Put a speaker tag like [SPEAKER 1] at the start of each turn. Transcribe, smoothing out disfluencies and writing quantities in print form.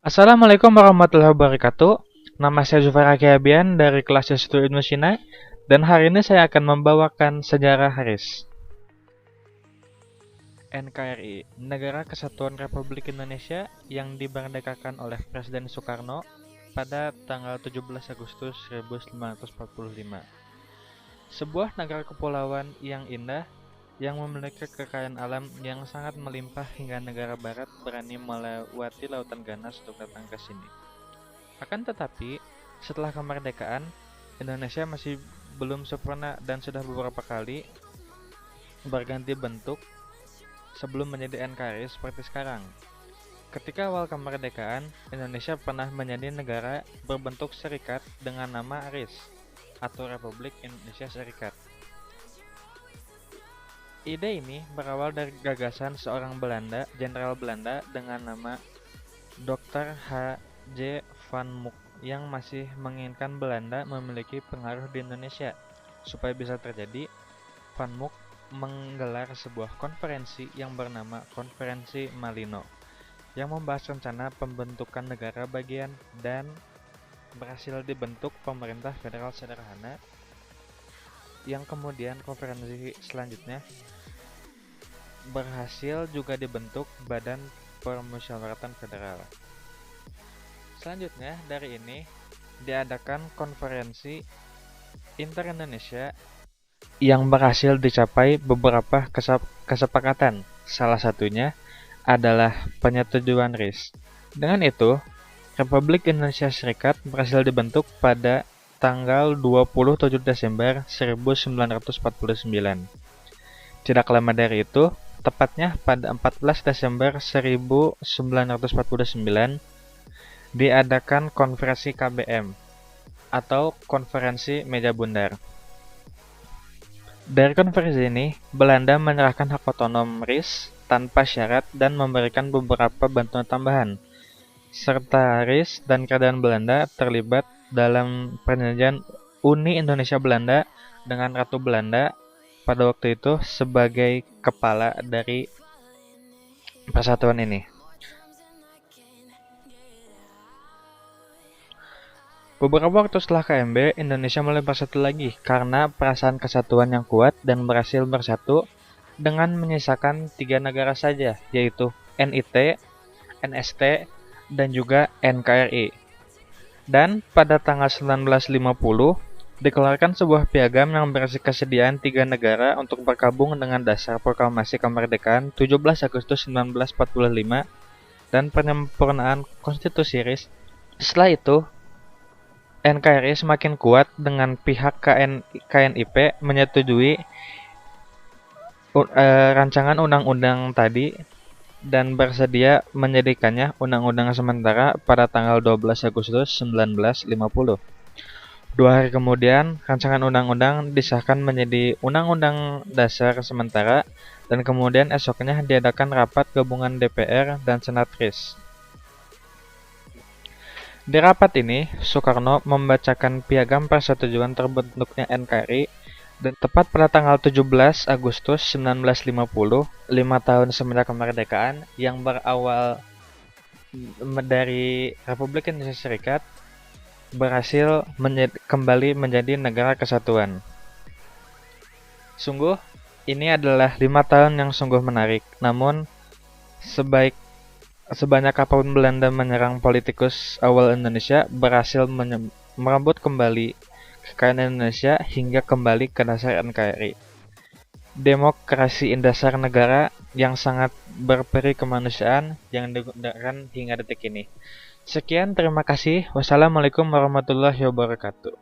[SPEAKER 1] Assalamualaikum warahmatullahi wabarakatuh. Nama saya Zufair Akiabian dari kelas S1 Ilmu Sina, dan hari ini saya akan membawakan sejarah Haris. NKRI, Negara Kesatuan Republik Indonesia yang dimerdekakan oleh Presiden Soekarno pada tanggal 17 Agustus 1945. Sebuah negara kepulauan yang indah yang memiliki kekayaan alam yang sangat melimpah hingga negara barat berani melewati lautan ganas untuk datang ke sini. Akan tetapi, setelah kemerdekaan, Indonesia masih belum sempurna dan sudah beberapa kali berganti bentuk sebelum menjadi NKRI seperti sekarang. Ketika awal kemerdekaan, Indonesia pernah menjadi negara berbentuk serikat dengan nama RIS atau Republik Indonesia Serikat. Ide ini berawal dari gagasan seorang Jenderal Belanda dengan nama Dr. H.J. van Mook yang masih menginginkan Belanda memiliki pengaruh di Indonesia. Supaya bisa terjadi, Van Mook menggelar sebuah konferensi yang bernama Konferensi Malino yang membahas rencana pembentukan negara bagian dan berhasil dibentuk pemerintah federal sederhana yang kemudian konferensi selanjutnya berhasil juga dibentuk Badan Permusyawaratan Federal. Selanjutnya dari ini diadakan konferensi inter-Indonesia yang berhasil dicapai beberapa kesepakatan. Salah satunya adalah penyetujuan RIS. Dengan itu, Republik Indonesia Serikat berhasil dibentuk pada tanggal 27 Desember 1949. Tidak lama dari itu, tepatnya pada 14 Desember 1949, diadakan konferensi KBM atau konferensi meja bundar. Dari konferensi ini, Belanda menyerahkan hak otonom RIS tanpa syarat dan memberikan beberapa bantuan tambahan, serta RIS dan kerajaan Belanda terlibat dalam perjanjian Uni Indonesia Belanda dengan Ratu Belanda pada waktu itu sebagai kepala dari persatuan ini. Beberapa waktu setelah KMB, Indonesia mulai bersatu lagi karena perasaan kesatuan yang kuat dan berhasil bersatu dengan menyisakan 3 negara saja, yaitu NIT, NST, dan juga NKRI. Dan pada tanggal 1950, dikeluarkan sebuah piagam yang berisi kesediaan 3 negara untuk bergabung dengan dasar proklamasi kemerdekaan 17 Agustus 1945 dan penyempurnaan konstitusi RIS. Setelah itu, NKRI semakin kuat dengan pihak KNIP menyetujui rancangan undang-undang tadi dan bersedia menjadikannya undang-undang sementara pada tanggal 12 Agustus 1950. 2 hari kemudian, rancangan undang-undang disahkan menjadi Undang-Undang Dasar Sementara dan kemudian esoknya diadakan rapat gabungan DPR dan Senat RIS. Di rapat ini, Soekarno membacakan piagam persetujuan terbentuknya NKRI dan tepat pada tanggal 17 Agustus 1950, 5 tahun semenjak kemerdekaan yang berawal dari Republik Indonesia Serikat, berhasil kembali menjadi negara kesatuan. Sungguh, ini adalah 5 tahun yang sungguh menarik. Namun, sebanyak apapun Belanda menyerang politikus awal Indonesia, berhasil merebut kembali kekayaan Indonesia hingga kembali ke dasar NKRI. Demokrasi dasar negara yang sangat berperi kemanusiaan yang digunakan hingga detik ini. Sekian, terima kasih. Wassalamualaikum warahmatullahi wabarakatuh.